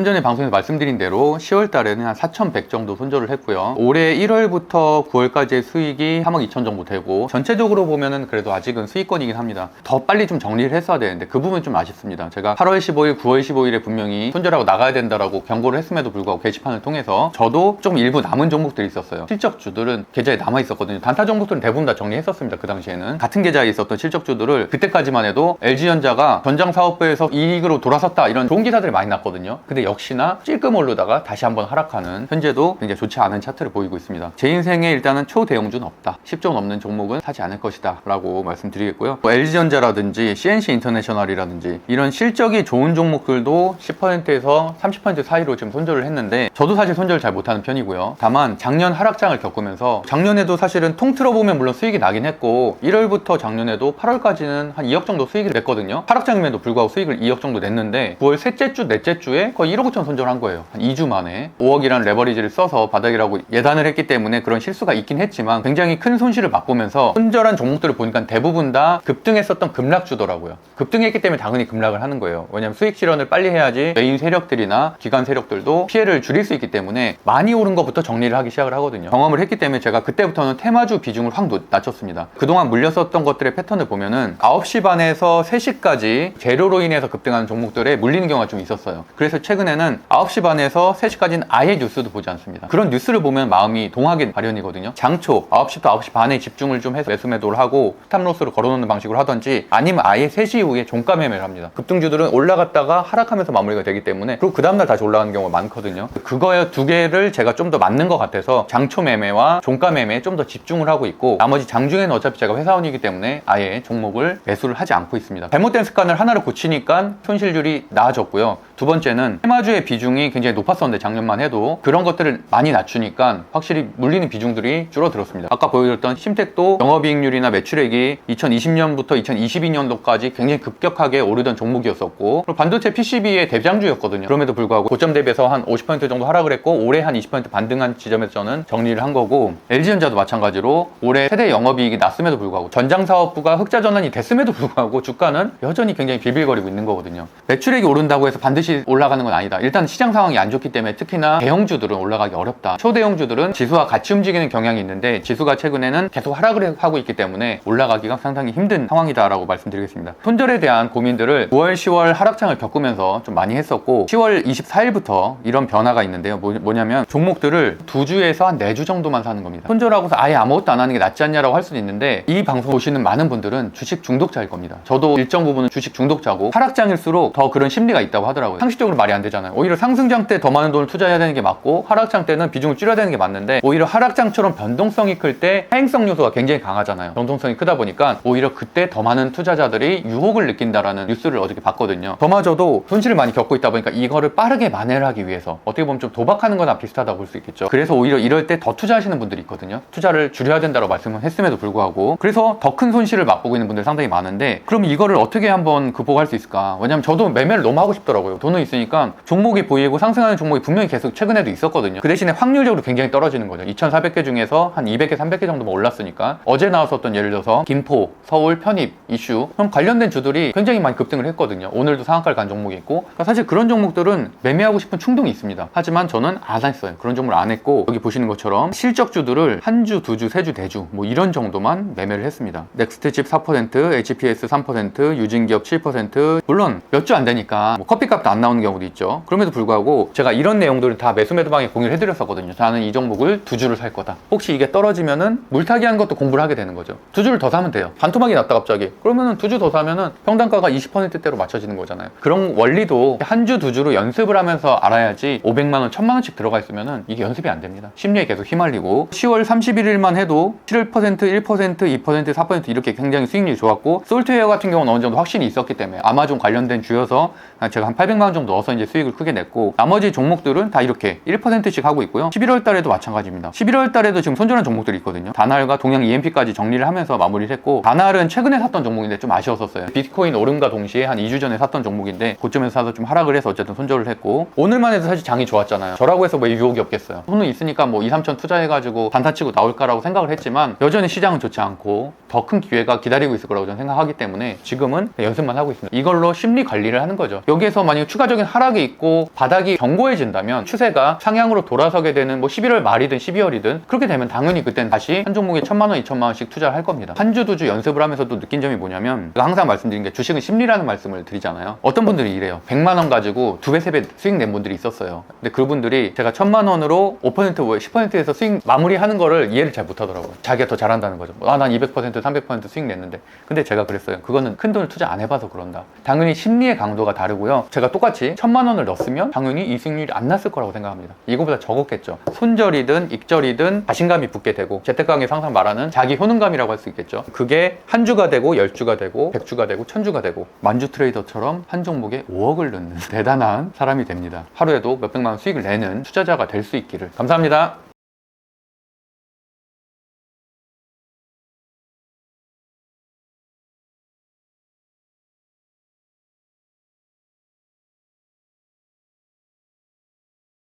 전에 방송에서 말씀드린 대로 10월 달에는 한 4,100 정도 손절을 했고요. 올해 1월부터 9월까지의 수익이 3억 2천 정도 되고, 전체적으로 보면은 그래도 아직은 수익권이긴 합니다. 더 빨리 좀 정리를 했어야 되는데 그 부분이 좀 아쉽습니다. 제가 8월 15일, 9월 15일에 분명히 손절하고 나가야 된다라고 경고를 했음에도 불구하고 게시판을 통해서 저도 좀 일부 남은 종목들이 있었어요. 실적주들은 계좌에 남아 있었거든요. 단타 종목들은 대부분 다 정리했었습니다. 그 당시에는 같은 계좌에 있었던 실적주들을 그때까지만 해도 LG전자가 전장사업부에서 이익으로 돌아섰다 이런 좋은 기사들이 많이 났거든요. 근데 역시나 찔끔 오르다가 다시 한번 하락하는, 현재도 굉장히 좋지 않은 차트를 보이고 있습니다. 제 인생에 일단은 초대형주는 없다, 10조 넘는 종목은 사지 않을 것이다 라고 말씀드리겠고요. LG전자라든지 CNC인터내셔널이라든지 이런 실적이 좋은 종목들도 10%에서 30% 사이로 지금 손절을 했는데, 저도 사실 손절을 잘 못하는 편이고요. 다만 작년 하락장을 겪으면서, 작년에도 사실은 통틀어 보면 물론 수익이 나긴 했고 1월부터 작년에도 8월까지는 한 2억 정도 수익을 냈거든요. 하락장임에도 불구하고 수익을 2억 정도 냈는데 9월 셋째 주, 넷째 주에 거의 1억 5천 손절한 거예요. 한 2주 만에 5억이라는 레버리지를 써서 바닥이라고 예단을 했기 때문에 그런 실수가 있긴 했지만, 굉장히 큰 손실을 맛보면서 손절한 종목들을 보니까 대부분 다 급등했었던 급락주더라고요. 급등했기 때문에 당연히 급락을 하는 거예요. 왜냐면 수익 실현을 빨리 해야지 메인 세력들이나 기관 세력들도 피해를 줄일 수 있기 때문에 많이 오른 것부터 정리를 하기 시작을 하거든요. 경험을 했기 때문에 제가 그때부터는 테마주 비중을 확 낮췄습니다. 그동안 물렸었던 것들의 패턴을 보면은 9시 반에서 3시까지 재료로 인해서 급등하는 종목들에 물리는 경우가 좀 있었어요. 그래서 최근에는 9시 반에서 3시까지는 아예 뉴스도 보지 않습니다. 그런 뉴스를 보면 마음이 동하게 마련이거든요. 장초 9시부터 9시 반에 집중을 좀 해서 매수 매도를 하고 스탑로스를 걸어놓는 방식으로 하던지, 아니면 아예 3시 이후에 종가 매매를 합니다. 급등주들은 올라갔다가 하락하면서 마무리가 되기 때문에, 그리고 그 다음날 다시 올라가는 경우가 많거든요. 그거에 두 개를 제가 좀 더 맞는 것 같아서 장초 매매와 종가 매매에 좀 더 집중을 하고 있고, 나머지 장중에는 어차피 제가 회사원이기 때문에 아예 종목을 매수를 하지 않고 있습니다. 잘못된 습관을 하나를 고치니까 손실률이 나아졌고요. 두 번째는 테마주의 비중이 굉장히 높았었는데 작년만 해도 그런 것들을 많이 낮추니까 확실히 물리는 비중들이 줄어들었습니다. 아까 보여드렸던 심텍도 영업이익률이나 매출액이 2020년부터 2022년도까지 굉장히 급격하게 오르던 종목이었었고, 그리고 반도체 PCB의 대장주였거든요. 그럼에도 불구하고 고점 대비해서 한 50% 정도 하락을 했고, 올해 한 20% 반등한 지점에서 저는 정리를 한 거고, LG전자도 마찬가지로 올해 최대 영업이익이 났음에도 불구하고, 전장사업부가 흑자 전환이 됐음에도 불구하고 주가는 여전히 굉장히 빌빌거리고 있는 거거든요. 매출액이 오른다고 해서 반드시 올라가는 건 아니다. 일단 시장 상황이 안 좋기 때문에 특히나 대형주들은 올라가기 어렵다. 초대형주들은 지수와 같이 움직이는 경향이 있는데, 지수가 최근에는 계속 하락을 하고 있기 때문에 올라가기가 상당히 힘든 상황이다라고 말씀드리겠습니다. 손절에 대한 고민들을 9월, 10월 하락장을 겪으면서 좀 많이 했었고, 10월 24일부터 이런 변화가 있는데요. 뭐냐면 종목들을 2주에서 한 4주 정도만 사는 겁니다. 손절하고서 아예 아무것도 안 하는 게 낫지 않냐라고 할 수도 있는데, 이 방송 보시는 많은 분들은 주식 중독자일 겁니다. 저도 일정 부분은 주식 중독자고, 하락장일수록 더 그런 심리가 있다고 하더라고요. 상식적으로 말이 안 되잖아요. 오히려 상승장 때 더 많은 돈을 투자해야 되는 게 맞고, 하락장 때는 비중을 줄여야 되는 게 맞는데, 오히려 하락장처럼 변동성이 클 때 하행성 요소가 굉장히 강하잖아요. 변동성이 크다 보니까 오히려 그때 더 많은 투자자들이 유혹을 느낀다라는 뉴스를 어저께 봤거든요. 저마저도 손실을 많이 겪고 있다 보니까 이거를 빠르게 만회를 하기 위해서 어떻게 보면 좀 도박하는 거나 비슷하다고 볼 수 있겠죠. 그래서 오히려 이럴 때 더 투자하시는 분들이 있거든요. 투자를 줄여야 된다고 말씀을 했음에도 불구하고, 그래서 더 큰 손실을 맛보고 있는 분들이 상당히 많은데, 그럼 이거를 어떻게 한번 극복할 수 있을까? 왜냐면 저도 매매를 너무 하고 싶더라고요. 돈은 있으니까 종목이 보이고 상승하는 종목이 분명히 계속 최근에도 있었거든요. 그 대신에 확률적으로 굉장히 떨어지는 거죠. 2,400개 중에서 한 200개, 300개 정도만 올랐으니까, 어제 나왔었던 예를 들어서 김포, 서울 편입 이슈, 그럼 관련된 주들이 굉장히 많이 급등을 했거든요. 오늘도 상한가를 간 종목이 있고, 그러니까 사실 그런 종목들은 매매하고 싶은 충동이 있습니다. 하지만 저는 안 했어요. 그런 종목을 안 했고, 여기 보시는 것처럼 실적주들을 한 주, 두 주, 세 주, 대주 뭐 이런 정도만 매매를 했습니다. 넥스트칩 4%, HPS 3%, 유진기업 7%, 물론 몇 주 안 되니까 뭐 커피값도 안 나오는 경우도 있죠. 그럼에도 불구하고 제가 이런 내용들을 다 매수 매도방에 공유를 해드렸었거든요. 나는 이 종목을 2주를 살 거다. 혹시 이게 떨어지면은 물타기 하는 것도 공부를 하게 되는 거죠. 2주를 더 사면 돼요. 반토막이 났다 갑자기. 그러면은 2주 더 사면은 평단가가 20%대로 맞춰지는 거잖아요. 그런 원리도 한 주, 2주로 연습을 하면서 알아야지, 500만 원, 1000만 원씩 들어가 있으면은 이게 연습이 안 됩니다. 심리에 계속 휘말리고, 10월 31일만 해도 7%, 1%, 2%, 4% 이렇게 굉장히 수익률이 좋았고, 솔트웨어 같은 경우는 어느 정도 확신이 있었기 때문에 아마존 관련된 주여서 제가 한 800만 원 정도 넣어서 이제 수익을 크게 냈고, 나머지 종목들은 다 이렇게 1%씩 하고 있고요. 11월 달에도 마찬가지입니다. 11월 달에도 지금 손절한 종목들이 있거든요. 다날과 동양 EMP까지 정리를 하면서 마무리를 했고, 다날은 최근에 샀던 종목인데 좀 아쉬웠었어요. 비트코인 오름과 동시에 한 2주 전에 샀던 종목인데 고점에서 사서 좀 하락을 해서 어쨌든 손절을 했고, 오늘만 해도 사실 장이 좋았잖아요. 저라고 해서 뭐 유혹이 없겠어요. 돈은 있으니까 뭐 2, 3천 투자해가지고 단타치고 나올까라고 생각을 했지만, 여전히 시장은 좋지 않고 더 큰 기회가 기다리고 있을 거라고 저는 생각하기 때문에 지금은 연습만 하고 있습니다. 이걸로 심리 관리를 하는 거죠. 여기에서 만약에 추가적인 하락이 있고 바닥이 견고해진다면 추세가 상향으로 돌아서게 되는 뭐 11월 말이든 12월이든 그렇게 되면 당연히 그땐 다시 한 종목에 1,000만 원, 2,000만 원씩 투자를 할 겁니다. 한 주, 두 주 연습을 하면서도 느낀 점이 뭐냐면 항상 말씀드린 게 주식은 심리라는 말씀을 드리잖아요. 어떤 분들이 이래요. 100만 원 가지고 2배, 3배 수익 낸 분들이 있었어요. 근데 그분들이 제가 1,000만 원으로 5%, 10%에서 수익 마무리하는 거를 이해를 잘 못하더라고요. 자기가 더 잘한다는 거죠. 난 200%, 300% 수익 냈는데. 근데 제가 그랬어요. 그거는 큰 돈을 투자 안 해봐서 그런다. 당연히 심리의 강도가 다르고요. 제가 똑같이 1,000만 원을 넣었으면 당연히 이 수익률이 안 났을 거라고 생각합니다. 이거보다 적었겠죠. 손절이든 익절이든 자신감이 붙게 되고 재테크강에서 항상 말하는 자기 효능감이라고 할 수 있겠죠. 그게 한 주가 되고 10주가 되고 100주가 되고 1000주가 되고 만주 트레이더처럼 한 종목에 5억을 넣는 대단한 사람이 됩니다. 하루에도 몇백만 원 수익을 내는 투자자가 될 수 있기를. 감사합니다.